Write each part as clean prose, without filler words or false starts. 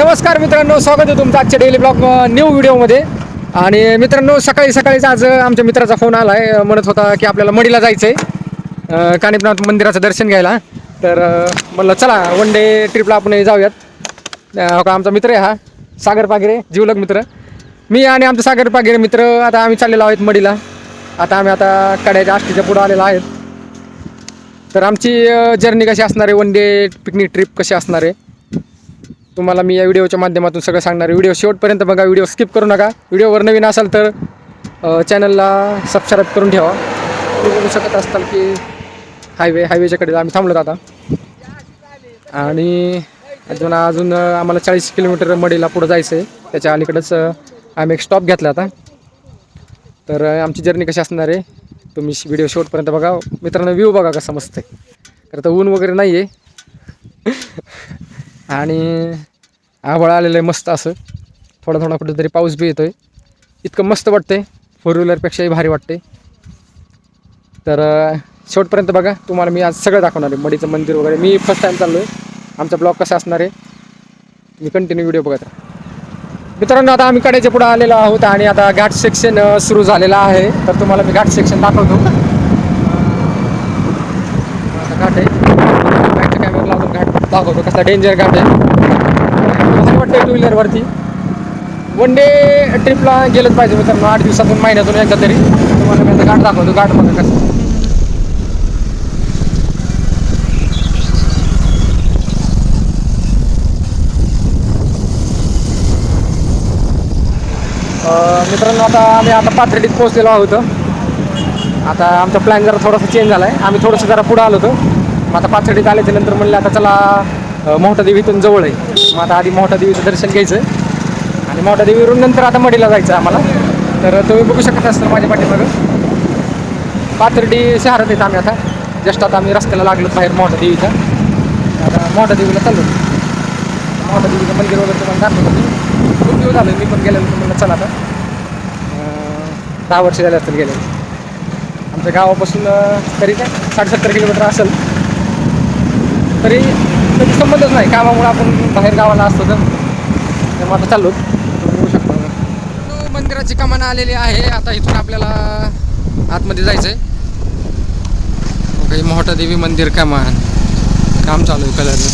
नमस्कार मित्रांनो, स्वागत आहे तुमचं आजच्या डेली ब्लॉग न्यू व्हिडिओमध्ये. आणि मित्रांनो, सकाळीच आज आमच्या मित्राचा फोन आला आहे. म्हणत होता की आपल्याला मडीला जायचं आहे कानिपनाथ मंदिराचं दर्शन घ्यायला. तर म्हणलं चला वन डे ट्रिपला आपण जाऊयात. आमचा मित्र आहे हा सागर पागिरे, जीवलग मित्र. मी आणि आमचा सागर पागिरे मित्र आता आम्ही चाललेलो आहोत मडीला. आम्ही कड्याच्या आष्टीच्या पुढं आलेलो आहेत. तर आमची जर्नी कशी असणार आहे, वन डे पिकनिक ट्रिप कशी असणार आहे तुम्हाला मी या व्हिडिओच्या माध्यमातून सगळं सांगणार आहे. व्हिडिओ शेवटपर्यंत बघा, व्हिडिओ स्किप करू नका. व्हिडिओवर नवीन असाल तर चॅनलला सबस्क्राईब करून ठेवा. तुम्ही बघू शकत असताल की हायवेच्याकडे आम्ही थांबलो आता. आणि अजून आम्हाला 40 किलोमीटर मडीला पुढं जायचं आहे. त्याच्या अलीकडंच आम्ही एक स्टॉप घेतला आता. तर आमची जर्नी कशी असणार आहे तुम्ही व्हिडिओ शेवटपर्यंत बघा. मित्रांनो, व्ह्यू बघा कसा मस्त आहे. तर आता ऊन वगैरे नाही आहे आणि आभाळ आलेलं आहे मस्त असं. थोडा कुठेतरी पाऊस बी येतो आहे. इतकं मस्त वाटतंय, 4 व्हीलरपेक्षाही भारी वाटते. तर शेवटपर्यंत बघा, तुम्हाला मी आज सगळं दाखवणार आहे. मडीचं मंदिर वगैरे. मी फर्स्ट टाईम चाललो आहे. आमचा ब्लॉग कसा असणार आहे मी कंटिन्यू व्हिडिओ बघत राहा. मित्रांनो, आता आम्ही कड्याच्या पुढं आलेलो आहोत आणि आता घाट सेक्शन सुरू झालेला आहे. तर तुम्हाला मी घाट सेक्शन दाखवतो. आता घाट आहे, बाईकच्या कॅमेरा लावून घाट दाखवतो. कसा डेंजर घाट आहे. भारी वाटतं 2 व्हीलरवरती. वन डे ट्रिपला गेलंच पाहिजे मित्रांनो. 8 दिवसातून, महिन्यातून एकदा तरी. तुम्हाला मी आता घाट दाखवतो. घाट बघा कसं. मित्रांनो, आम्ही पाथर्डीत पोहोचलेलो आहोत. आता आमचा प्लॅन जरा थोडासा चेंज झाला आहे. आम्ही थोडंसं जरा पुढं आलो होतो. मग आता पाथर्डीत आल्याच्या नंतर म्हणलं आता चला मोठादेवी इथून जवळ आहे. मग आता आधी मोठादेवीचं दर्शन घ्यायचं आणि मोठादेवीवरून नंतर आता मडीला जायचं आहे आम्हाला. तर तुम्ही बघू शकत असता माझ्या पाठीमागं पाथर्डी शहरात येत आम्ही आता. जस्ट आता आम्ही रस्त्याला लागलो बाहेर मोठादेवीच्या. आता मोठादेवीला चाललो. मोठादेवीचं मंदिर वगैरे तुम्हाला दाखवतो मी. खूप दिवस झालं मी पण गेलेलो. म्हणलं चला आता 10 वर्ष झाले असतील गेले. आमच्या गावापासून तरी काय 60-70 किलोमीटर असेल. तरी कधी संबंधच नाही, कामामुळे आपण बाहेर गावाला असतो. तर मग आता चाललो. बघू शकतो मंदिराची कमान आलेली आहे. आता इथून आपल्याला आतमध्ये जायचं आहे. ओके, मोठादेवी मंदिर कमान काम चालू आहे कलरनं.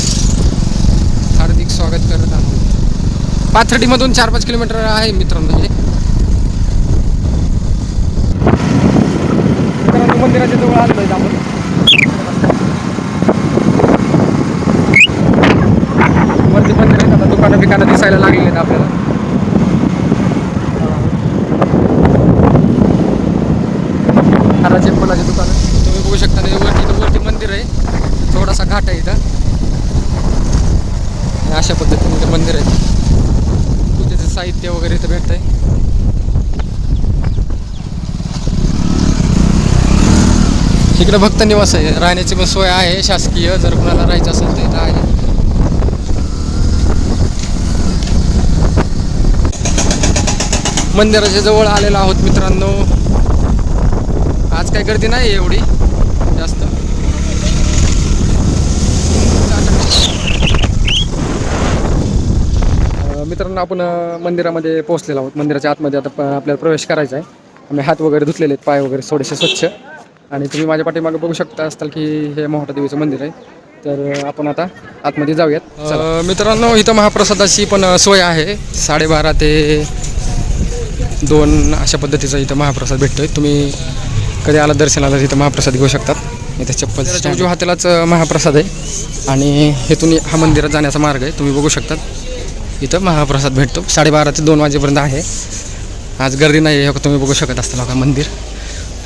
हार्दिक स्वागत करत आहोत. पाथर्डीमधून 4-5 किलोमीटर आहे मित्रांनो. मंदिराच्या जवळ आलो आहे आपण. वरती मंदिर आहेत. आता दुकानं दिसायला लागलेली आहेत आपल्याला. हाराचे फुलाचे दुकानं तुम्ही बघू शकता. वरती मंदिर आहे. थोडासा घाट आहे इथं. अशा पद्धतीने ते मंदिर आहे. पूजेचं साहित्य वगैरे इथं भेटत आहे. इकडे भक्त निवास आहे. राहण्याची पण सोय आहे शासकीय. जर कुणाला राहायचं असेल तर इथं आहे. मंदिराच्या जवळ आलेलो आहोत मित्रांनो. आज काही गर्दी नाही एवढी जास्त. मित्रांनो, आपण मंदिरामध्ये पोहोचलेलो आहोत. मंदिराच्या आतमध्ये आता आपल्याला प्रवेश करायचा आहे. आम्ही हात वगैरे धुतलेले आहेत, पाय वगैरे थोडेसे स्वच्छ. आणि तुम्ही माझ्या पाठीमागे बघू शकता असताल की हे मोठादेवीचं मंदिर आहे. तर आपण आता आतमध्ये जाऊयात. मित्रांनो, इथं महाप्रसादाची पण सोय आहे. 12:30 ते 2 अशा पद्धतीचा इथं महाप्रसाद भेटतोय. तुम्ही कधी आला दर्शनाला तिथं महाप्रसाद घेऊ शकतात. इथं चप्पल उजव्या हातालाच महाप्रसाद आहे. आणि इथून हा मंदिरात जाण्याचा मार्ग आहे. तुम्ही बघू शकतात इथं महाप्रसाद भेटतो. 12:30 ते 2 वाजेपर्यंत आहे. आज गर्दी नाही आहे. तुम्ही बघू शकत असताल का मंदिर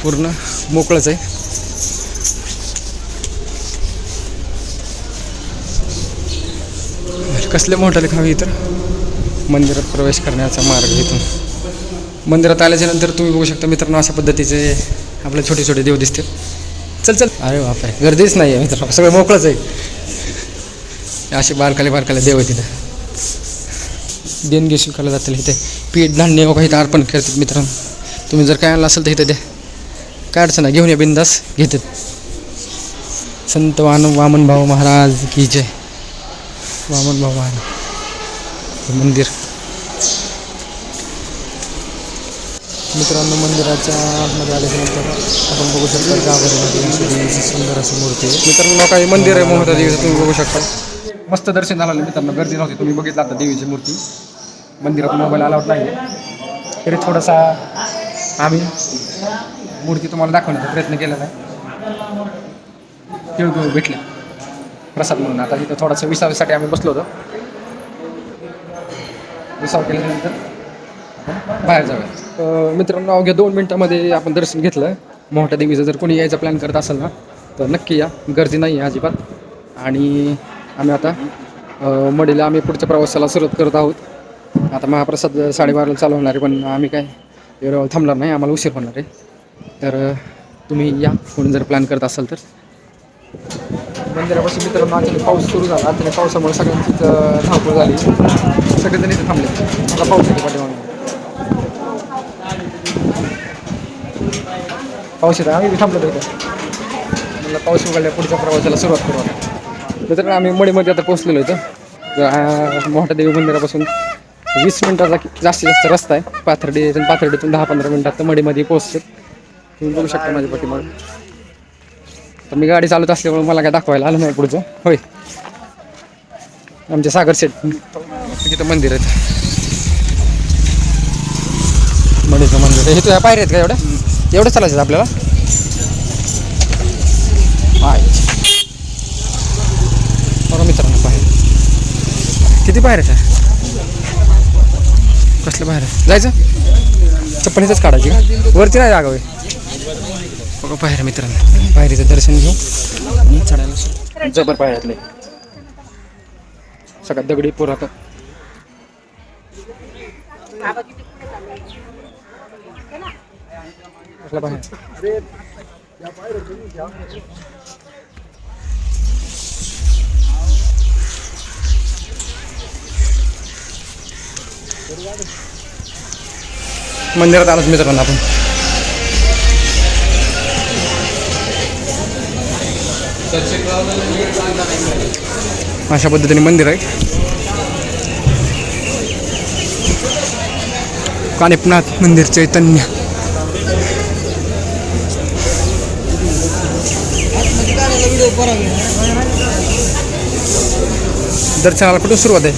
पूर्ण मोकळंच आहे. कसले मोठं लिखाव इथं. मंदिरात प्रवेश करण्याचा मार्ग इथून. मंदिरात आल्याच्या नंतर तुम्ही बघू शकता मित्रांनो, अशा पद्धतीचे आपले छोटे छोटे देव दिसते. चल. अरे बापरे, गर्दीच नाही आहे मित्रांनो, सगळं मोकळंच आहे. असे बारकाले देव आहे तिथं. देणगी स्वीकारले जातील. इथे पीठ धान्य वगैरे इथं अर्पण करतात मित्रांनो. तुम्ही जर काय आणलं असेल तर इथं द्या, काय अडचण नाही, घेऊन या बिंदास घेतात. संत वामन भाऊ महाराज की जय. वामन भाऊ महाराज. मंदिर. मित्रांनो मंदिराच्या आतमध्ये आल्याच्यानंतर आपण बघू शकता गाभाऱ्यामध्ये अशी देवीची सुंदर अशी मूर्ती आहे. मित्रांनो काही मंदिर आहे मोहता देवीचं तुम्ही बघू शकता. मस्त दर्शन झालं मित्रांनो, गर्दी नव्हती. तुम्ही बघितलं आता देवीची मूर्ती. मंदिरात मोबाईल अलाउड नाही तरी थोडासा आम्ही मूर्ती तुम्हाला दाखवण्याचा प्रयत्न केलेला आहे. तिळगुळ भेटले प्रसाद म्हणून. आता तिथं थोडासा विसाव्यासाठी आम्ही बसलो होतो. विसाव केल्यानंतर आपण बाहेर जाऊया. मित्रांनो अवघ्या 2 मिनटामध्ये आपण दर्शन घेतलं मोठ्या देवीचं. जर कोणी यायचा प्लॅन करत असेल ना तर नक्की या, गर्दी नाही आहे अजिबात. आणि आम्ही आता मडीला आम्ही पुढच्या प्रवासाला सुरुवात करत आहोत. आता महाप्रसाद 12:30ला चालू होणार आहे, पण आम्ही काय एवढं थांबणार नाही, आम्हाला उशीर होणार आहे. तर तुम्ही या कोणी जर प्लॅन करत असाल तर. मंदिरापासून मित्रांनो अचानक पाऊस सुरू झाला. अचानक पावसामुळे सगळ्यांचीच धावपळ झाली. सगळेजण इथे थांबले. मला पाऊस येते पाठीमागे. पाऊस येतो, आम्ही थांबलो होतो इथं. मला पाऊस उघडल्या पुढच्या प्रवासाला सुरुवात करू आता. मित्रांनो आम्ही मडीमध्ये आता पोहोचलेलो होतो. मोठ्या देवी मंदिरापासून 20 मिनिटाचा जास्तीत जास्त रस्ता आहे. पाथर्डीतून 10-15 मिनिटात तर मडीमध्ये पोहोचतो. तुम्ही बघू शकता माझ्या पाठीमागे. तर मी गाडी चालवत असल्यामुळे मला काय दाखवायला आलं नाही पुढचं. होय आमचे सागर शेठ तिथं मंदिर आहेत. मडीचं मंदिर हे तुझ्या पायऱ्या आहेत का एवढं चालायचं आपल्याला? बरं मित्रांनो बाहेर किती बाहेर आहे? कसलं बाहेर आहे? जायचं चप्पल इथंच काढायची का? वरती नाही जागा होय. बघा बाहेर मित्रांनो, पायरीचं दर्शन घेऊ आणि चढायला जबर पायऱ्यातले सगळ्यात दगडी पुरात. कसला बाहेर मंदिरात आलोच मित्रांनो आपण. अशा पद्धतीने मंदिर आहे. कानिपनाथ मंदिर चैतन्य. दर्शनाला कुठून सुरुवात आहे?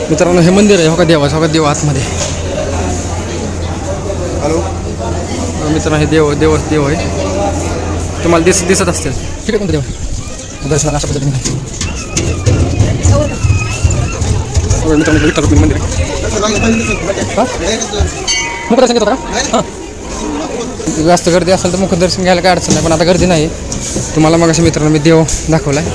मित्रांनो हे मंदिर आहे. हो का देव आतमध्ये. हॅलो मित्रांनो हे देव आहे. तुम्हाला दिसत असतील. ठीक आहे कोणतं देव दर्शनाला अशा पद्धतीने मित्रांनो विठ्ठल रुक्मिणी मंदिर आहे. मुखदर्शन घेतो का? हां जास्त गर्दी असेल तर मुखदर्शन घ्यायला काय अडचण नाही, पण आता गर्दी नाही. तुम्हाला मग अशा मित्रांनो मी देव दाखवला आहे.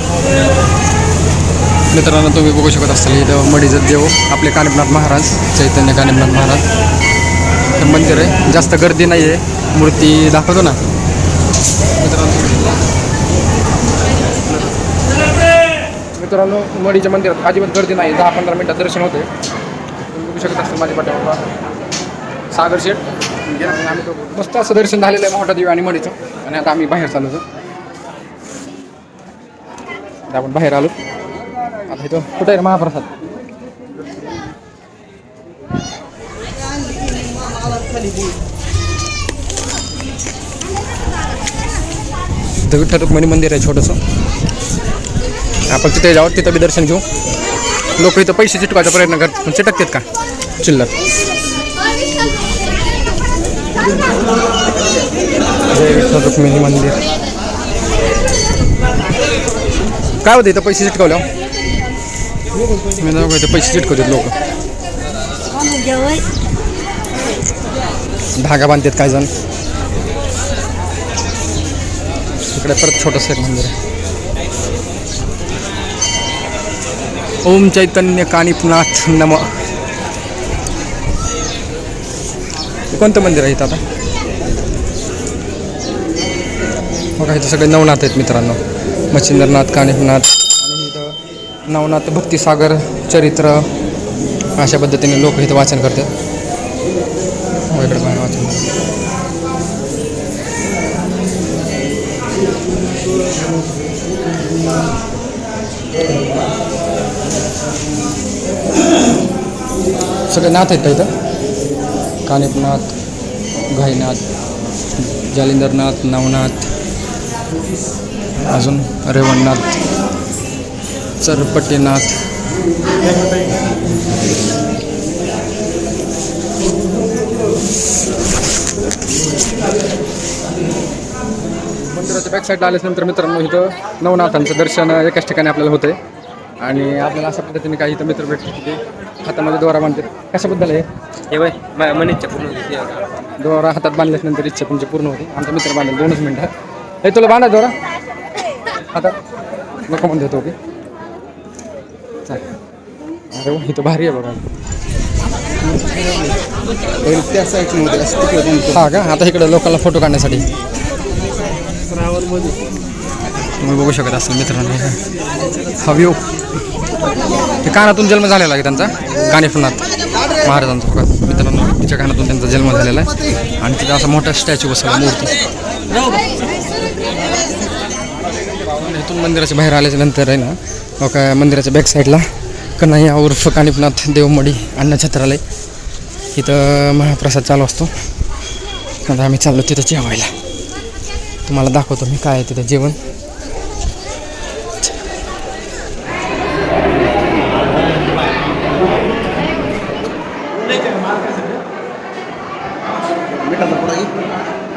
मित्रांनो तुम्ही बघू शकत असाल इथं मडीचं देव आपले कानिपनाथ महाराज, चैतन्य कानिपनाथ महाराज हे मंदिर आहे. जास्त गर्दी नाही आहे. मूर्ती दाखवतो ना मित्रांनो मडीच्या मंदिरात अजिबात गर्दी नाही. 10-15 मिनिटात दर्शन होते. तुम्ही बघू शकत असता माझ्या पाठीवर सागर शेठ. आम्ही मस्त असं दर्शन झालेलं आहे मोठा देवी आणि मडीचं. आणि आता आम्ही बाहेर चाललो होतो. आपण बाहेर आलो. आता इथं कुठं आहे महाप्रसाद? इथं विठ्ठल रुक्मिणी मंदिर आहे छोटंसं. आपण तिथे जाऊ, तिथं बी दर्शन घेऊ. लोक इथं पैसे चिटकायचा प्रयत्न करतात, पण चिटकतात का चिल्लर? जय विठ्ठल रुक्मिणी मंदिर. काय होतं इथं पैसे चिटकवल्या? मी जाऊ इथं पैसे चिटकवतात लोक. धागा बांधतात काय जण. इकडे परत छोटंसं एक मंदिर आहे. ओम चैतन्य कानिपनाथ नमः. कोणतं मंदिर आहे इथं आता? बघा इथं सगळे नवनाथ आहेत मित्रांनो. मच्छिंद्रनाथ, कानिपनाथ आणि इथं नवनाथ भक्तिसागर चरित्र अशा पद्धतीने लोक इथं वाचन करतात. इकडे पण वाचन सगळे नाथ आहेत का इथं? कानिपनाथ, घाईनाथ, जालिंदरनाथ, नवनाथ, अजून रेवणनाथ, चरपटीनाथ. मंदिराच्या बॅक साईडला आल्यानंतर मित्रांनो इथं नवनाथांचं दर्शन एकाच ठिकाणी आपल्याला होतंय. आणि आपल्याला अशा पद्धतीने काही इथं मित्र भेटले की हातामध्ये दोरा बांधतात. कशाबद्दल आहे हे बाय मन इच्छा पूर्ण होती. दोरा हातात बांधल्यानंतर इच्छा तुमची पूर्ण होती. आमचा मित्र बांधेल 2च मिनटं. हे तुला बांधा दोरा हातात नको म्हणत होतो की अरे वा इथं भारी आहे बघा. त्या साईडमध्ये हा का आता इकडं लोकांना फोटो काढण्यासाठी तुम्ही बघू शकत असाल मित्रांनो हा व्ह्यू. ते कानातून जन्म झालेला आहे त्यांचा कानिफनाथ महाराजांचा बघा मित्रांनो. तिच्या कानातून त्यांचा जन्म झालेला आहे आणि तिथे असा मोठा स्टॅच्यू बसवला मूर्ती. इथून मंदिराच्या बाहेर आल्याच्या नंतर आहे ना बघा मंदिराच्या बॅक साईडला कन्हैया उर्फ कानिफनाथ देवमडी अन्न छत्रालय इथं महाप्रसाद चालू असतो. आता आम्ही चाललो तिथं जेवायला. तुम्हाला दाखवतो मी काय आहे तिथं जेवण.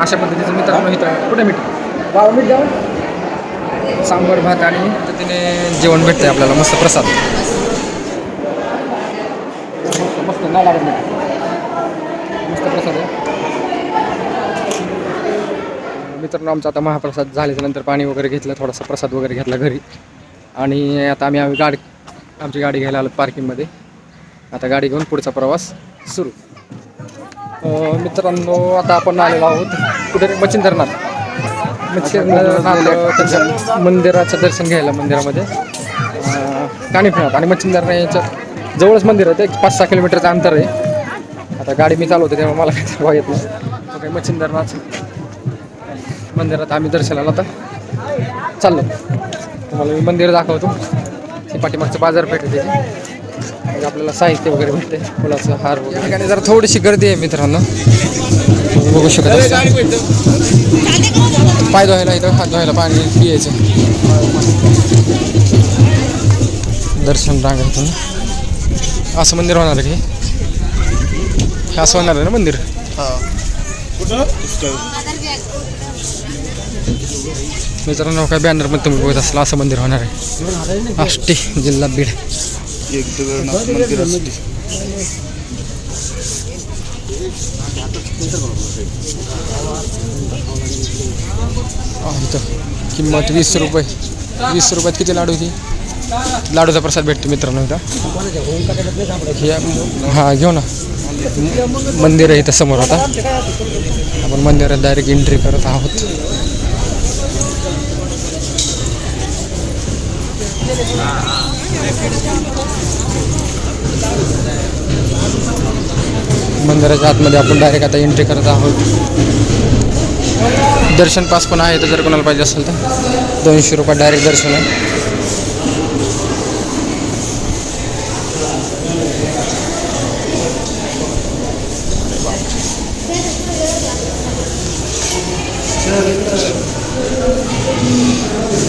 अशा पद्धतीचं मित्रांनो इथं कुठे मीठ मीठ जेवण सांबर भात आणि पद्धतीने जेवण भेटते आपल्याला मस्त प्रसाद. मस्त नाही लागत मस्त प्रसाद आहे मित्रांनो. आमचा आता महाप्रसाद झाल्याच्यानंतर पाणी वगैरे घेतलं थोडासा प्रसाद वगैरे घेतला घरी आणि आता आम्ही आमची गाडी घ्यायला आलो पार्किंगमध्ये. आता गाडी घेऊन पुढचा प्रवास सुरू. मित्रांनो आता आपण आलेलो आहोत कुठे मच्छिंद्रनाथ त्यांच्या मंदिराचं दर्शन घ्यायला मंदिरामध्ये कानिफनाथ आणि मच्छिंद्रनाथच्या जवळच मंदिर आहे. ते 5-6 किलोमीटरचं अंतर आहे. आता गाडी मी चालवते तेव्हा मला काही बघा येत नाही. काही मच्छिंद्रनाथ मंदिरात आम्ही दर्शनाला आता चाललो. तुम्हाला मी मंदिर दाखवतो. ते पाठीमागचं बाजारपेठ आहे त्याची आपल्याला साहित्य वगैरे भेटते फुलाचं हार वगैरे. ठिकाणी जरा थोडीशी गर्दी आहे मित्रांनो बघू शकत असता. पाय धुवायला इथं हात धुवायला पाणी पियायचं. दर्शन रांगायचं असं मंदिर होणार आहे की हे असं होणार आहे ना मंदिर. मित्रांनो काय बॅनर पण तुम्ही बघत असला असं मंदिर होणार आहे. आष्टी जिल्हा बीड. किंमत 20 रुपये. 20 रुपयात किती लाडू होती. लाडूचा प्रसाद भेटतो मित्रांनो इथं. हा घेऊ ना मंदिर आहे इथं समोर. आता आपण मंदिरात डायरेक्ट एंट्री करत आहोत. मंदिराच्या आतमध्ये आपण डायरेक्ट आता एंट्री करत आहोत. दर्शन पास पण आहे तर जर कोणाला पाहिजे असेल तर 200 रुपये डायरेक्ट दर्शन आहे.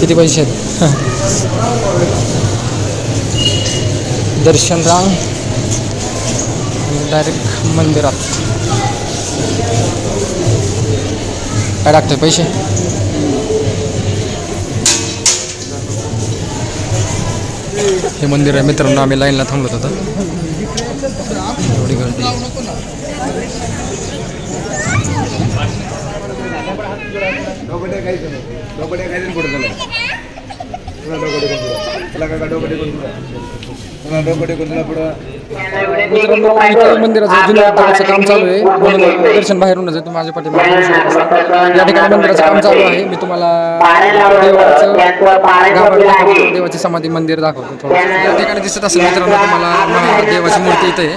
किती पैसे आहेत. दर्शन रांग डायरेक्ट मंदिरात काय लागतं पैसे. हे मंदिर आहे मित्रांनो. आम्ही लाईनला थांबलो होतो. एवढी गर्दी मित्रांनो इथं मंदिराचं जीर्णोद्धाराचं काम चालू आहे म्हणून दर्शन बाहेरूनच आहे. तुम्ही माझ्या पाठीमागे बघू शकता. या ठिकाणी मंदिराचं काम चालू आहे. मी तुम्हाला देवाचं गाभाड दाखवतो, देवाची समाधी मंदिर दाखवतो थोडं. या ठिकाणी दिसत असेल मित्रांनो तुम्हाला देवाची मूर्ती इथे आहे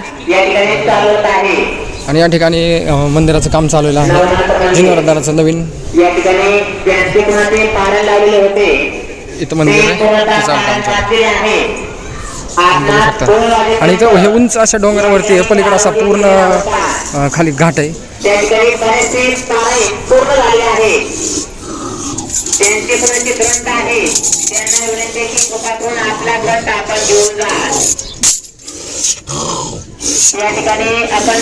आणि या ठिकाणी मंदिराचं काम चालू आहे. जीर्णोद्धाराचं नवीन इथं मंदिर आहे, तिचं काम चालू आहे. बघू शकता. आणि इथं हे उंच अशा डोंगरावरती पलीकडे असा पूर्ण खाली घाट आहे. या ठिकाणी आपण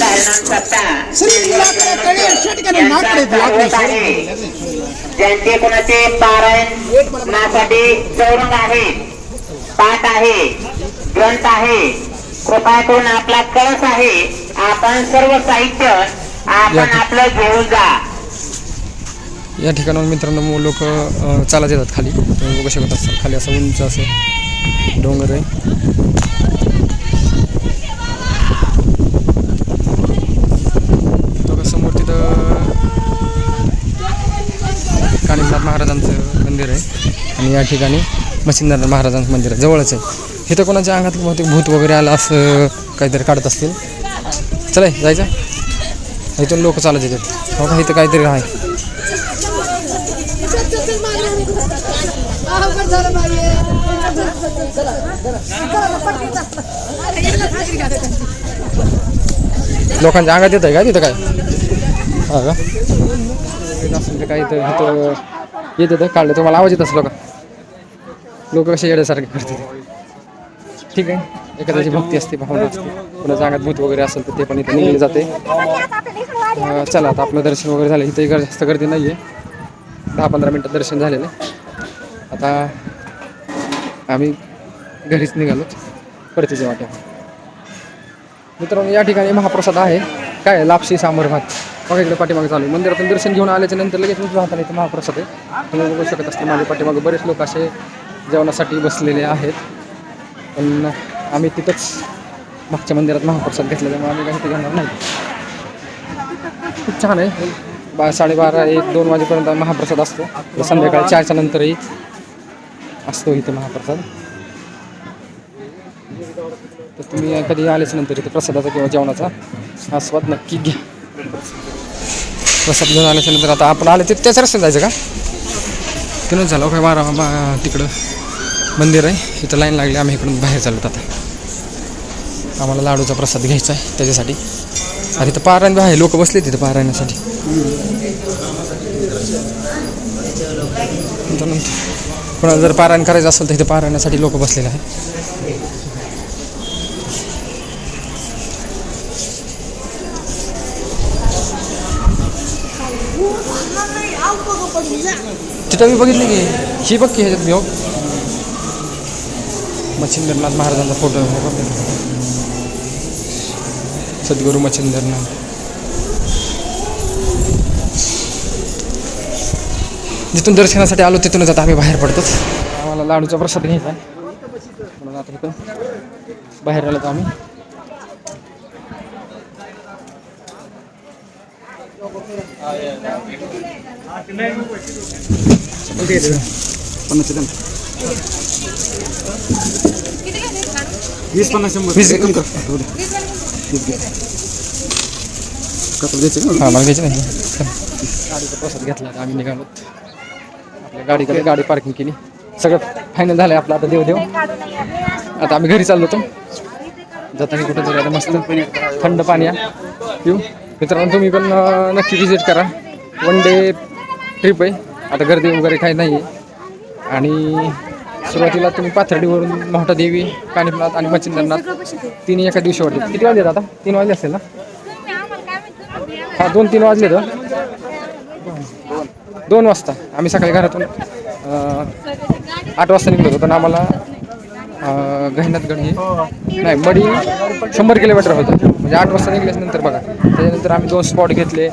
ज्यांचे कोणाचे पारायणासाठी चौरंग आहे, पाठ आहे, ग्रंथ आहे, कृपा करून आपला कळस आहे, आपण सर्व साहित्य आपण आपलं घेऊन जा. या ठिकाणाहून मित्रांनो लोक चालत येतात खाली. तुम्ही बघू शकत असाल खाली असं उंच असं डोंगर आहे. समोर तिथं कानिफनाथ महाराजांचं मंदिर आहे आणि या ठिकाणी मच्छिंद्रनाथ महाराजांचं मंदिर आहे, जवळच आहे. इथं कोणाच्या अंगात बहुतेक भूत वगैरे आलं असं काहीतरी काढत असतील. चला जायचं. इथून लोक चालत येतात. हो का, इथं काहीतरी आहे. लोकांच्या अंगात येत आहे का तिथं काय? हा का असेल ते काय इथं येत येतं काढलं. तुम्हाला आवाज येत असलो का? लोक कसे येण्यासारखे करतात. ठीक आहे, एखाद्याची भक्ती असते, भावना असते, कोणाच्या अंगात भूत वगैरे असेल तर ते पण इथे निघले जाते. चला आता आपलं दर्शन वगैरे झालं. इथे जास्त गर्दी नाही आहे. 10-15 मिनटात दर्शन झालेलं आहे. आता आम्ही घरीच निघालो परतीच्या वाट्या. मित्रांनो या ठिकाणी महाप्रसाद आहे. काय लापशी सांबर भात बघा इकडे पाठीमागे चालू. मंदिरातून दर्शन घेऊन आल्याच्या नंतर लगेच राहताना इथं महाप्रसाद आहे. तुम्ही बघू शकत असते माझ्या पाठीमागे बरेच लोक असे जेवणासाठी बसलेले आहेत. पण आम्ही तिथंच मागच्या मंदिरात महाप्रसाद घेतला, त्यामुळे आम्ही काही ते घेणार नाही. खूप छान आहे. 12:30-1-2 वाजेपर्यंत महाप्रसाद असतो. संध्याकाळी 4च्या नंतरही असतो इथे महाप्रसाद. तर तुम्ही कधी आलेच नंतर इथे प्रसादाचा किंवा जेवणाचा आस्वाद नक्की घ्या. प्रसाद घेऊन आल्याच्या नंतर आता आपण आले त्याच रस्त्यात जायचं का? तिथूनच झालं काय तिकडं मंदिर आहे, इथं लाईन लागली. आम्ही इकडून बाहेर चालत आता. आम्हाला लाडूचा प्रसाद घ्यायचा आहे त्याच्यासाठी. आणि इथं पारायण आहे, लोक बसले तिथं पारायणासाठी. कोणाला जर पारायण करायचं असेल तर इथं पारायणासाठी लोक बसलेले आहेत. तिथं मी बघितली की ही बघ की ह्याच्यात मी मच्छिंद्रनाथ महाराजांचा फोटो आहे. सद्गुरू मच्छिंद्रनाथ. जिथून दर्शनासाठी आलो तिथूनच आता आम्ही बाहेर पडतो. आम्हाला लाडूचा प्रसाद घ्यायचा आहे म्हणून आता इथं बाहेर आलो आम्ही. मला घ्यायचं नाही. गाडीचा प्रसाद घेतला आम्ही निघालो. आपल्या गाडीकडे गाडी पार्किंग केली. सगळं फायनल झालं आहे आपलं. आता देव आता आम्ही घरी चाललो होतो. जाताना कुठं तरी आता मस्त थंड पाणी पिऊ. मित्रांनो तुम्ही पण नक्की विजिट करा. 1 डे ट्रिप आहे. आता गर्दी वगैरे काही नाही आहे. आणि सुरुवातीला तुम्ही पाथर्डीवरून मोहटादेवी, कानिफनाथ आणि मच्छिंद्रनाथ तिन्ही एका दिवशी वाटले. किती वाजले आता? 3 वाजले असेल ना? हा 2-3 वाजले तर 2 वाजता. आम्ही सकाळी घरातून 8 वाजता निघलो होतो. पण आम्हाला गहिनाथगड हे नाही मडी 100 किलोमीटर होतं. म्हणजे 8 वाजता निघल्यानंतर बघा. त्याच्यानंतर आम्ही 2 स्पॉट घेतले.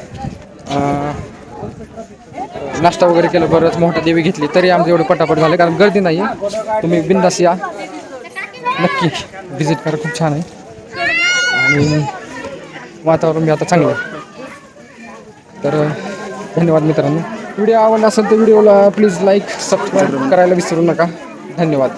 नाश्ता वगैरे केलं, बरंच मोठा देवी घेतली तरी आमचं एवढं पटापट झालं, कारण गर्दी नाही आहे. तुम्ही बिंदास या, नक्की व्हिजिट करा, खूप छान आहे आणि वातावरण बी आता चांगलं आहे. तर धन्यवाद मित्रांनो. व्हिडिओ आवडला असेल तर व्हिडिओला प्लीज लाईक सबस्क्राईब करायला विसरू नका. धन्यवाद.